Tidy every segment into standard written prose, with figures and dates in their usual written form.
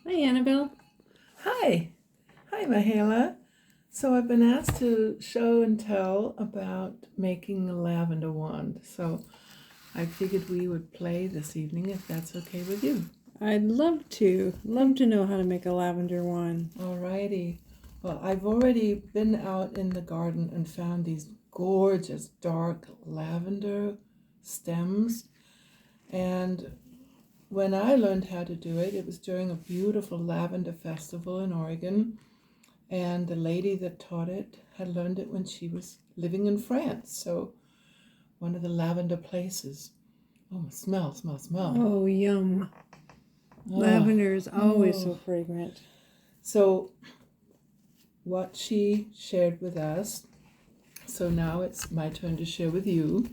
Hi, Annabelle. Hi, hi, Mahela. So I've been asked to show and tell about making a lavender wand. So I figured we would play this evening if that's okay with you. I'd love to. Love to know how to make a lavender wand. Alrighty. Well, I've already been out in the garden and found these gorgeous dark lavender stems. And when I learned how to do it, it was during a beautiful lavender festival in Oregon. And the lady that taught it had learned it when she was living in France. So one of the lavender places. Oh, smell, smell, smell. Oh, yum. Oh, Lavender is always so oh. fragrant. So what she shared with us, so now it's my turn to share with you.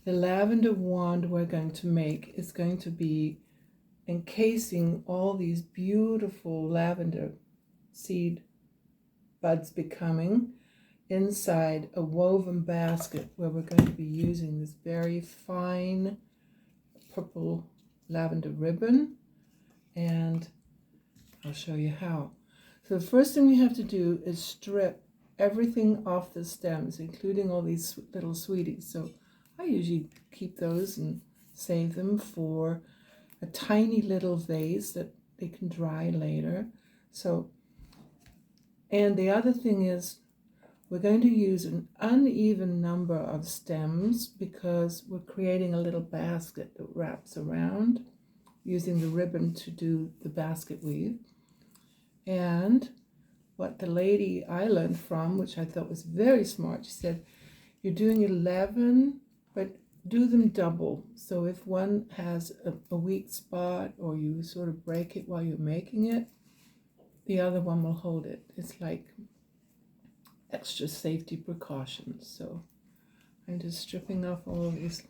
The lavender wand we're going to make is going to be encasing all these beautiful lavender seed buds becoming inside a woven basket where we're going to be using this very fine purple lavender ribbon, and I'll show you how. So the first thing we have to do is strip everything off the stems, including all these little sweeties. So I usually keep those and save them for a tiny little vase that they can dry later. So, and the other thing is we're going to use an uneven number of stems because we're creating a little basket that wraps around using the ribbon to do the basket weave. And what the lady I learned from, which I thought was very smart, she said, you're doing 11, but do them double. So if one has a weak spot or you sort of break it while you're making it, the other one will hold it. It's like extra safety precautions. So I'm just stripping off all of these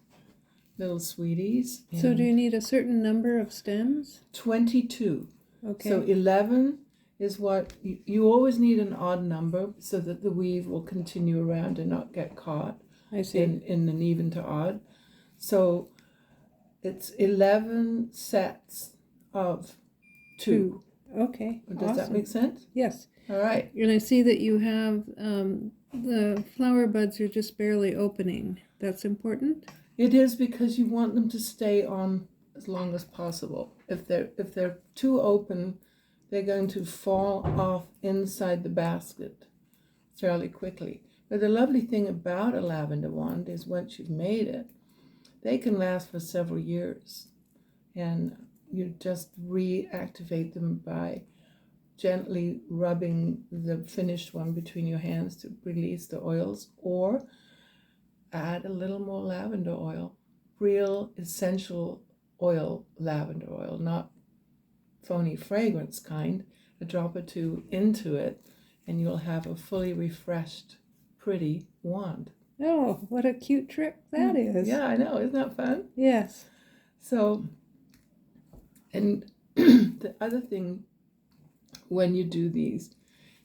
little sweeties. So do you need a certain number of stems? 22. Okay. So 11 is what you always need an odd number so that the weave will continue around and not get caught I see. in an even to odd. So it's 11 sets of two. Okay. Does that Awesome. make sense? Yes. All right. And I see that you have the flower buds are just barely opening. That's important? It is because you want them to stay on as long as possible. If they're too open, they're going to fall off inside the basket fairly quickly. But the lovely thing about a lavender wand is once you've made it, they can last for several years. And you just reactivate them by gently rubbing the finished one between your hands to release the oils, or add a little more lavender oil, real essential oil, lavender oil, not phony fragrance kind, a drop or two into it, and you'll have a fully refreshed, pretty wand. Oh, what a cute trick that is. Yeah, I know. Isn't that fun? Yes. So, and the other thing when you do these,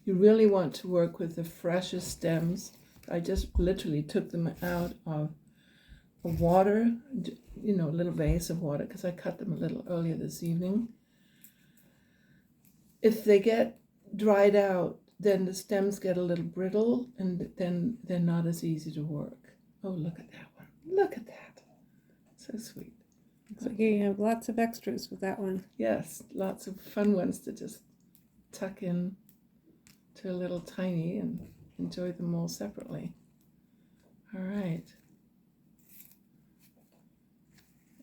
you really want to work with the freshest stems. I just literally took them out of water, a little vase of water, because I cut them a little earlier this evening. If they get dried out, then the stems get a little brittle, and then they're not as easy to work. Oh, look at that one. Look at that. So sweet. Looks like you have lots of extras with that one. Yes, lots of fun ones to just tuck in to a little tiny and enjoy them all separately. All right.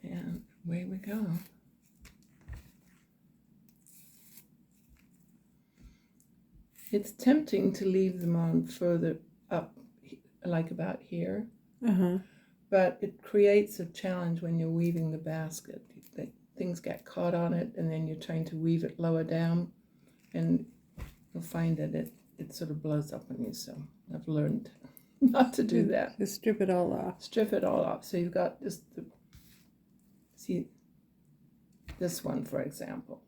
And away we go. It's tempting to leave them on further up, like about here, but it creates a challenge when you're weaving the basket. Things get caught on it, and then you're trying to weave it lower down, and you'll find that it sort of blows up on you. So I've learned not to do that. Just strip it all off. Strip it all off. So you've got see this one, for example.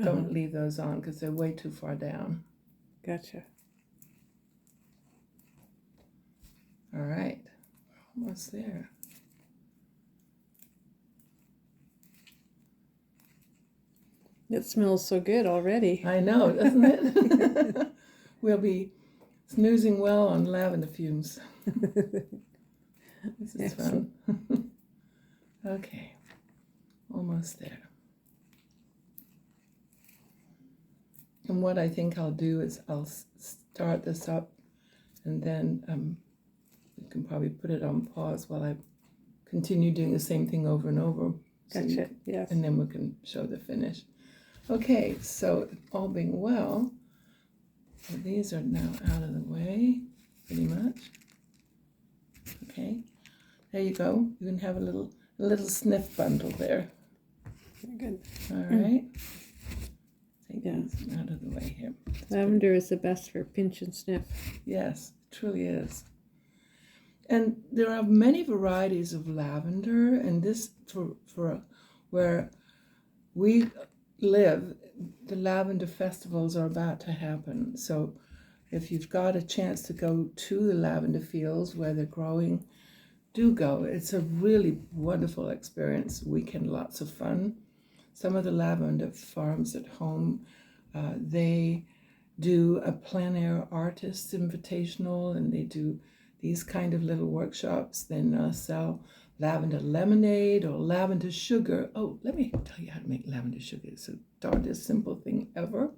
Don't leave those on because they're way too far down. Gotcha. All right, almost there. It smells so good already. I know, doesn't it? We'll be snoozing well on lavender fumes. This is fun. Okay, almost there. And what I think I'll do is I'll start this up, and then you can probably put it on pause while I continue doing the same thing over and over. Gotcha, yes. And then we can show the finish. Okay, so all being well, so these are now out of the way, pretty much. Okay, there you go. You can have a little sniff bundle there. Very good. All right. Take Yeah. these out of the way here. Lavender is the best for pinch and sniff. Yes, it truly is. And there are many varieties of lavender, and this for where we live, the lavender festivals are about to happen. So if you've got a chance to go to the lavender fields where they're growing, do go. It's a really wonderful experience. Weekend, lots of fun. Some of the lavender farms at home, they do a plein air artist invitational, and they do these kind of little workshops. Then sell lavender lemonade or lavender sugar. Oh, let me tell you how to make lavender sugar. It's the darndest simple thing ever.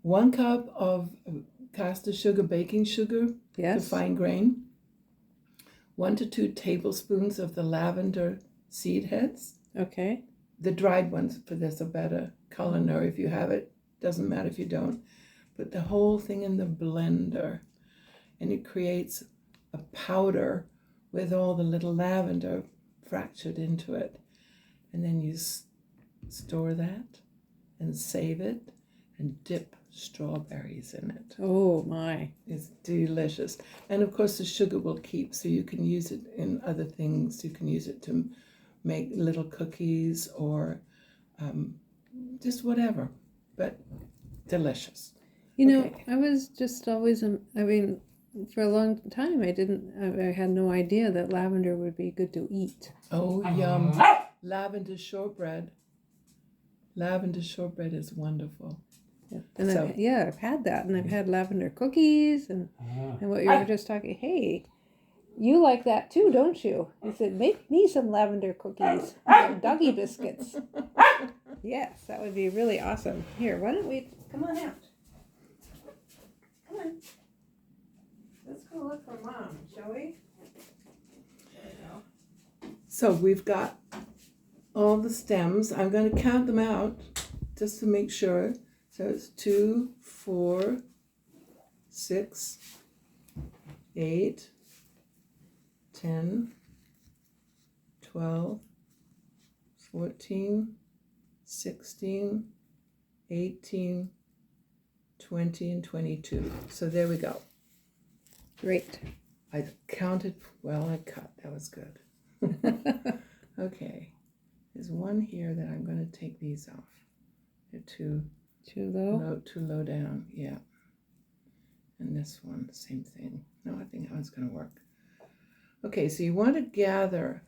1 cup of caster sugar, baking sugar, Yes. the fine grain. 1 to 2 tablespoons of the lavender seed heads. Okay. The dried ones for this are better. Culinary, if you have it, doesn't matter if you don't. Put the whole thing in the blender, and it creates a powder with all the little lavender fractured into it. And then you store that and save it and dip strawberries in it. Oh my. It's delicious. And of course the sugar will keep, so you can use it in other things. You can use it to make little cookies or just whatever, but delicious. You know, Okay. I was just always, for a long time, I had no idea that lavender would be good to eat. Oh, yum. Lavender shortbread. Lavender shortbread is wonderful. Yeah. And So- I've had that, and I've had lavender cookies, and what you were just talking. Hey, you like that too, don't you? I said, make me some lavender cookies, and doggy biscuits. Yes, that would be really awesome. Here, why don't we come on out? Come on. Let's go look for Mom, shall we? There we go. So we've got all the stems. I'm going to count them out just to make sure. So it's 2, 4, 6, 8, 10, 12, 14, 16, 18, 20, and 22. So there we go. Great. I counted, well, I cut. That was good. Okay. There's one here that I'm going to take these off. They're too low down. Yeah. And this one, same thing. No, I think that one's going to work. Okay, so you want to gather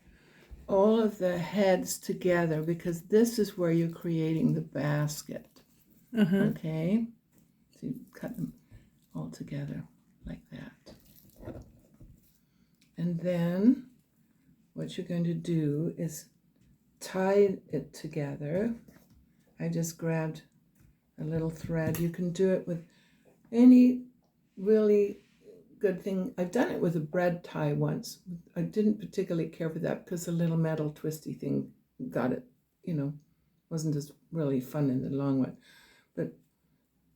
all of the heads together because this is where you're creating the basket. Okay? So you cut them all together like that. And then what you're going to do is tie it together. I just grabbed a little thread. You can do it with any really good thing. I've done it with a bread tie once. I didn't particularly care for that because the little metal twisty thing got it, wasn't as really fun in the long run. But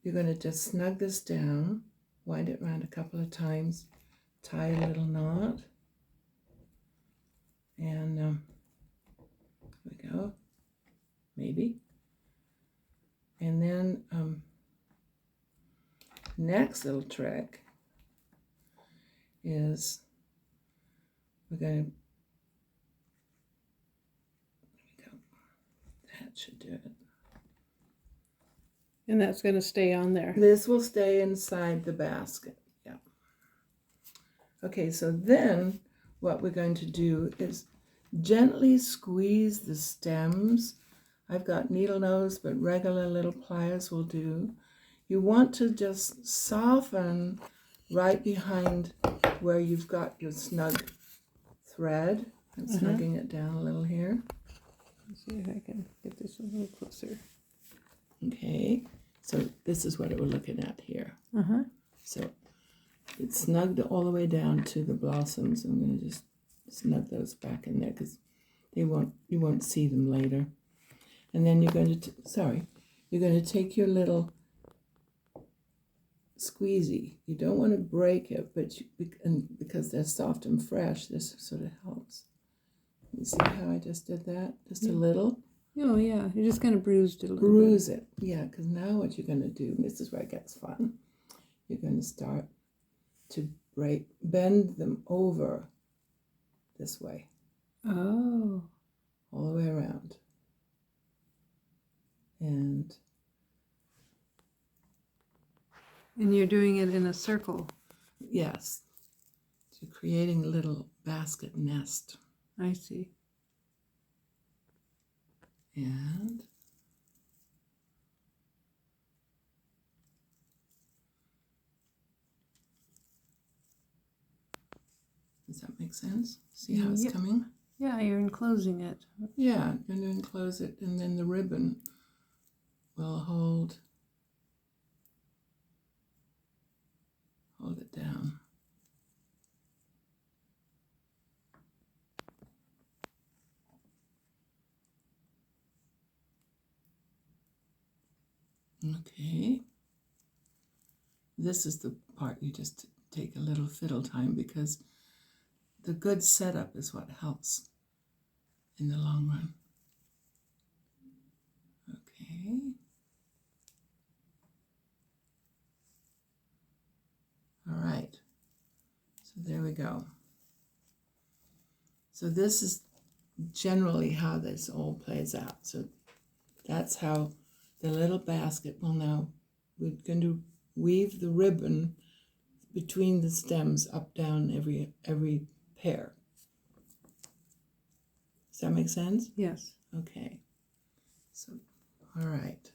you're going to just snug this down, wind it around a couple of times, tie a little knot, and here we go, maybe. And then next little trick is we're going to, there we go, that should do it. And that's going to stay on there. This will stay inside the basket, yeah. Okay, so then what we're going to do is gently squeeze the stems I've got needle nose, but regular little pliers will do. You want to just soften right behind where you've got your snug thread. I'm snugging it down a little here. Let's see if I can get this a little closer. Okay, so this is what we're looking at here. Uh-huh. So it's snugged all the way down to the blossoms. I'm going to just snug those back in there because you won't see them later. And then you're going to you're going to take your little squeezy. You don't want to break it, but because they're soft and fresh, this sort of helps. You see how I just did that? Just a little. Oh yeah, you're just gonna bruise it a little. Bruise it, yeah. Because now what you're going to do, and this is where it gets fun. You're going to start to bend them over this way. Oh. All the way around. And you're doing it in a circle. yes. So creating a little basket nest. I see. And does that make sense? See how it's coming? Yeah, you're enclosing it. Yeah, I'm going to enclose it, and then the ribbon will hold it down. Okay. This is the part you just take a little fiddle time, because the good setup is what helps in the long run. Okay. All right. So there we go. So this is generally how this all plays out. So that's how the little basket will now, we're going to weave the ribbon between the stems up, down every pair. Does that make sense? Yes. Okay. So, all right.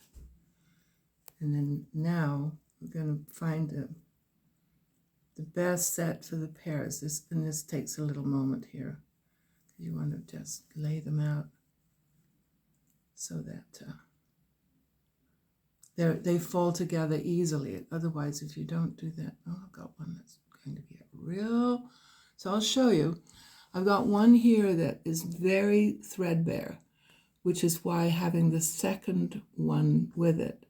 And then now we're going to find the best set for the pairs. This takes a little moment here. You want to just lay them out so that they fall together easily. Otherwise, if you don't do that, I've got one that's going to be so I'll show you. I've got one here that is very threadbare, which is why having the second one with it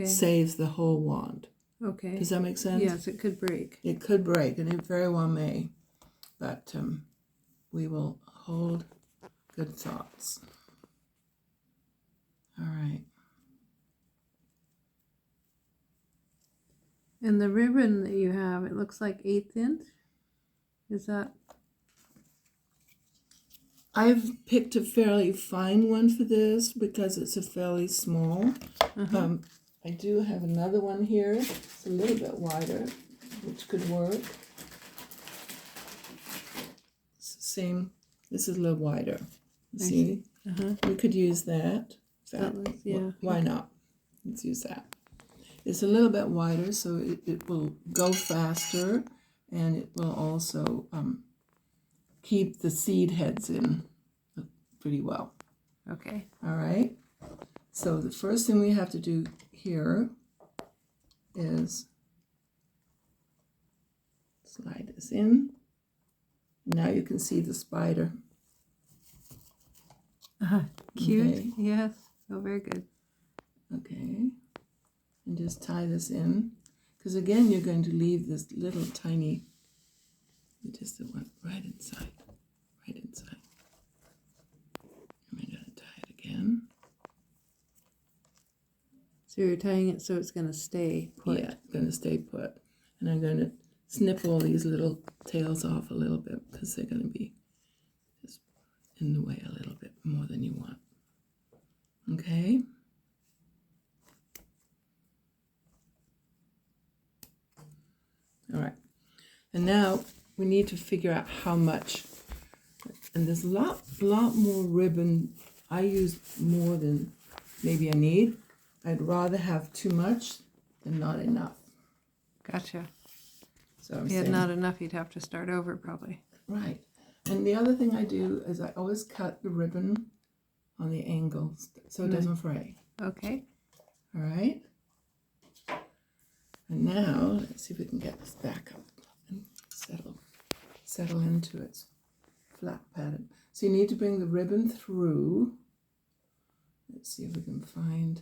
saves the whole wand. Okay. Does that make sense? Yes, it could break. It could break, and it very well may. But we will hold good thoughts. All right. And the ribbon that you have, it looks like 1/8 inch. Is that? I've picked a fairly fine one for this because it's a fairly small. I do have another one here. It's a little bit wider, which could work. It's the same. This is a little wider. See? We could use that. Why not? Let's use that. It's a little bit wider, so it will go faster, and it will also keep the seed heads in pretty well. Okay. All right. So the first thing we have to do here is slide this in. Now you can see the spider. Cute. Okay. Yes. Oh, very good. Okay. And just tie this in. Because again, you're going to leave this little tiny, just went right inside. Right inside. And we're going to tie it again. So you're tying it so it's going to stay put. Yeah, it's going to stay put. And I'm going to snip all these little tails off a little bit because they're going to be just in the way a little bit more than you want. Okay? All right. And now we need to figure out how much. And there's a lot more ribbon. I use more than maybe a need. I'd rather have too much than not enough. Gotcha. So I'm If you had saying, not enough, you'd have to start over probably. right. And the other thing I do is I always cut the ribbon on the angles so it doesn't fray. Okay. All right. And now let's see if we can get this back up and settle into its flat pattern. So you need to bring the ribbon through. Let's see if we can find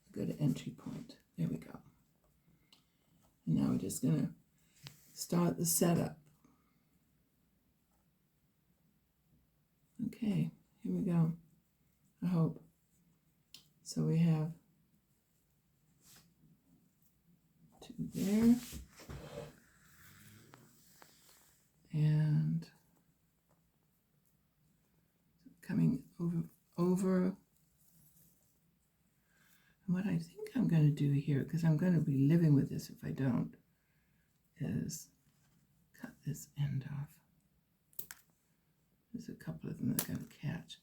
a good entry point. There we go. And now we're just going to start the setup. Okay, here we go. I hope. So we have 2 there. And coming over. And what I think I'm going to do here, because I'm going to be living with this if I don't, is cut this end off. There's a couple of them that are going to catch.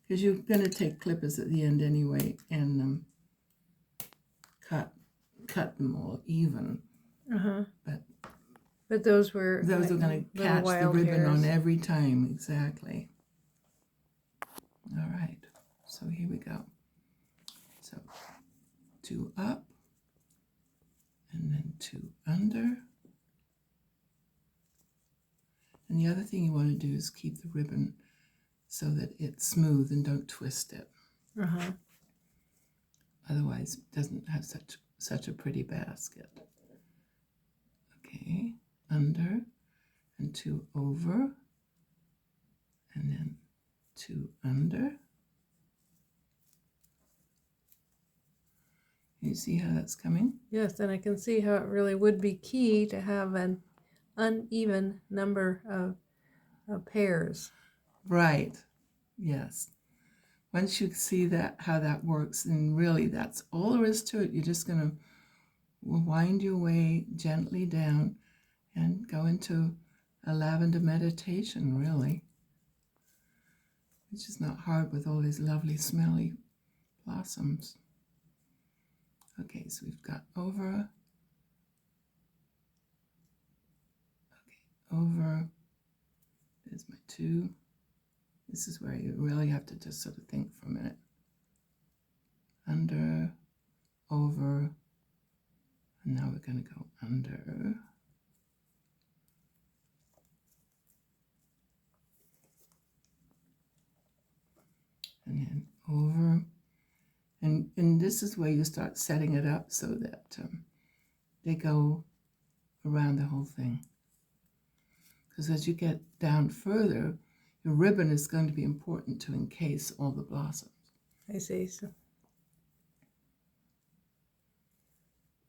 Because you're going to take clippers at the end anyway and cut them all even. But those were are going to catch the ribbon on every time, exactly. All right, so here we go. So 2 up, and then 2 under. And the other thing you want to do is keep the ribbon so that it's smooth and don't twist it. Otherwise, it doesn't have such a pretty basket. Okay, under, and 2 over, and then 2 under. You see how that's coming? Yes, and I can see how it really would be key to have an uneven number of pairs. Right. Yes. Once you see how that works, then really that's all there is to it. You're just going to wind your way gently down and go into a lavender meditation, really. Which is not hard with all these lovely smelly blossoms. Okay, so we've got over. Okay, over. There's my 2. This is where you really have to just sort of think for a minute. Under, over, and now we're going to go under. And then over. And this is where you start setting it up so that they go around the whole thing. Because as you get down further, your ribbon is going to be important to encase all the blossoms. I see.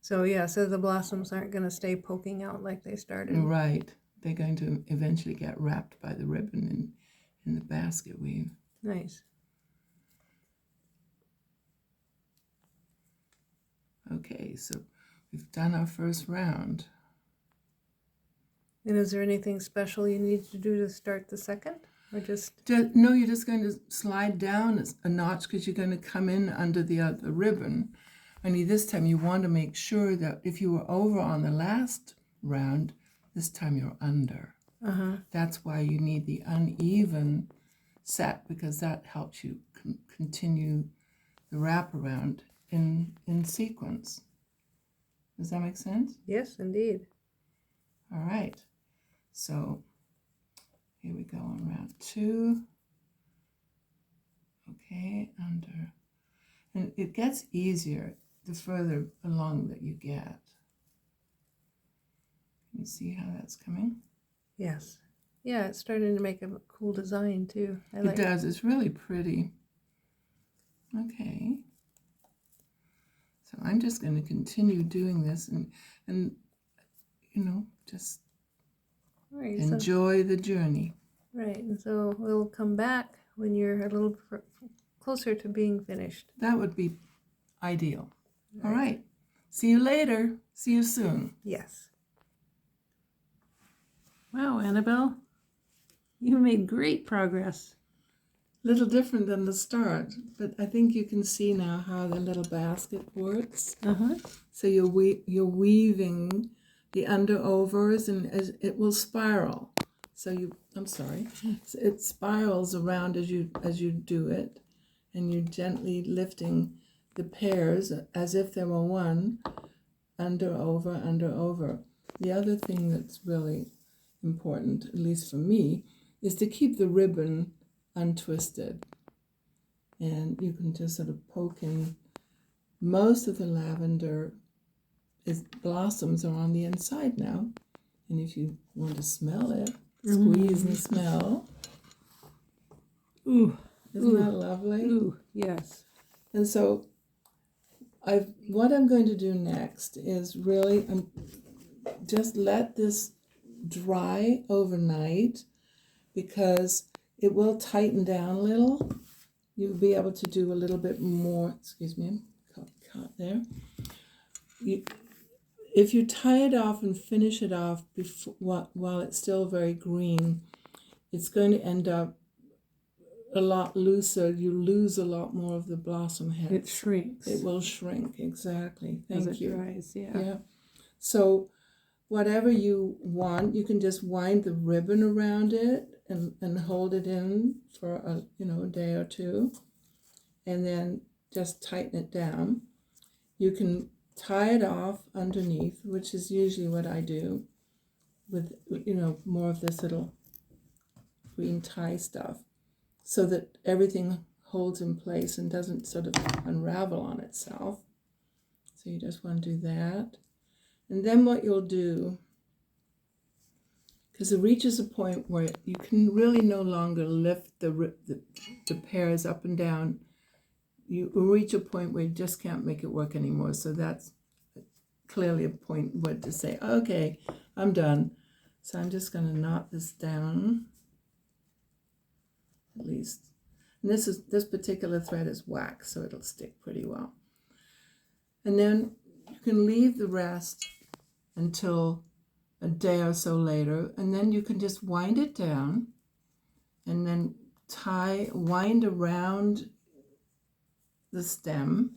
So yeah, so the blossoms aren't going to stay poking out like they started. Right. They're going to eventually get wrapped by the ribbon in the basket weave. Nice. Okay, so we've done our first round. And is there anything special you need to do to start the second? Or just... No, you're just going to slide down a notch because you're going to come in under the other ribbon. Only this time you want to make sure that if you were over on the last round, this time you're under. That's why you need the uneven set, because that helps you continue the wraparound in sequence. Does that make sense? Yes, indeed. All right. So here we go on round 2. Okay, under. And it gets easier the further along that you get. Can you see how that's coming? Yes. Yeah, it's starting to make a cool design too. It does. It's really pretty. Okay. So I'm just going to continue doing this and you know, just enjoy the journey. Right, and so we'll come back when you're a little closer to being finished. That would be ideal. All right. See you later. See you soon. Yes. Wow, Annabelle, you made great progress. little different than the start, but I think you can see now how the little basket works. So you're weaving the underovers, and as it will spiral. So so it spirals around as you do it, and you're gently lifting the pairs as if there were one, under over. The other thing that's really important, at least for me, is to keep the ribbon untwisted. And you can just sort of poke in. Most of the lavender blossoms are on the inside now. And if you want to smell it, squeeze and smell. Ooh. Isn't that lovely? Ooh, yes. And so what I'm going to do next is really just let this dry overnight, because it will tighten down a little. You'll be able to do a little bit more. Excuse me, caught there. If you tie it off and finish it off while it's still very green, it's going to end up a lot looser. You lose a lot more of the blossom heads. It shrinks. It will shrink, exactly. Thank you. As it dries, yeah. Yeah. So whatever you want, you can just wind the ribbon around it and hold it in for a day or two, and then just tighten it down. You can tie it off underneath, which is usually what I do with more of this little green tie stuff, so that everything holds in place and doesn't sort of unravel on itself. So you just want to do that. And then what you'll do, because it reaches a point where you can really no longer lift the pairs up and down. You reach a point where you just can't make it work anymore. So that's clearly a point where to say, okay, I'm done. So I'm just going to knot this down, at least. And this particular thread is wax, so it'll stick pretty well. And then you can leave the rest until a day or so later, and then you can just wind it down and then wind around the stem,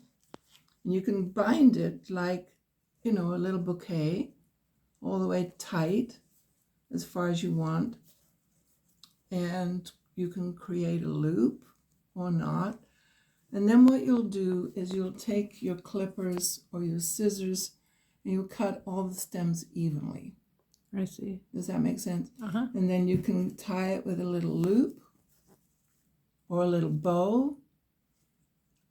and you can bind it like a little bouquet, all the way tight as far as you want, and you can create a loop or not. And then what you'll do is you'll take your clippers or your scissors and you'll cut all the stems evenly. I see. Does that make sense? Uh-huh. And then you can tie it with a little loop or a little bow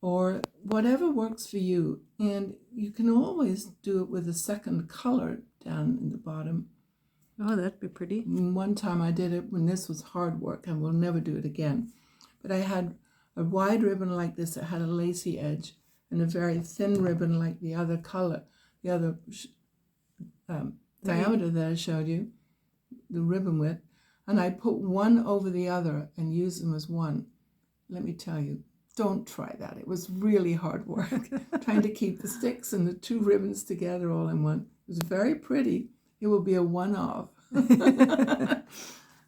or whatever works for you. And you can always do it with a second color down in the bottom. Oh, that'd be pretty. One time I did it when this was hard work, and we'll never do it again. But I had a wide ribbon like this that had a lacy edge, and a very thin ribbon like the other color, the other diameter that I showed you, the ribbon width, and I put one over the other and used them as one. Let me tell you, don't try that. It was really hard work trying to keep the sticks and the two ribbons together all in one. It was very pretty. It will be a one-off.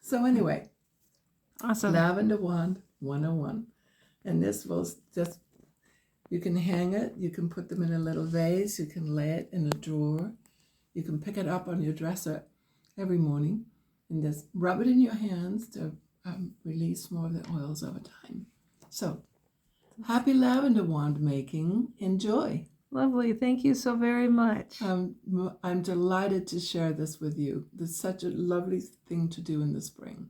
So anyway, awesome. Lavender Wand 101. And this will just, you can hang it, you can put them in a little vase, you can lay it in a drawer, you can pick it up on your dresser every morning and just rub it in your hands to release more of the oils over time. So, happy lavender wand making. Enjoy. Lovely. Thank you so very much. I'm delighted to share this with you. It's such a lovely thing to do in the spring.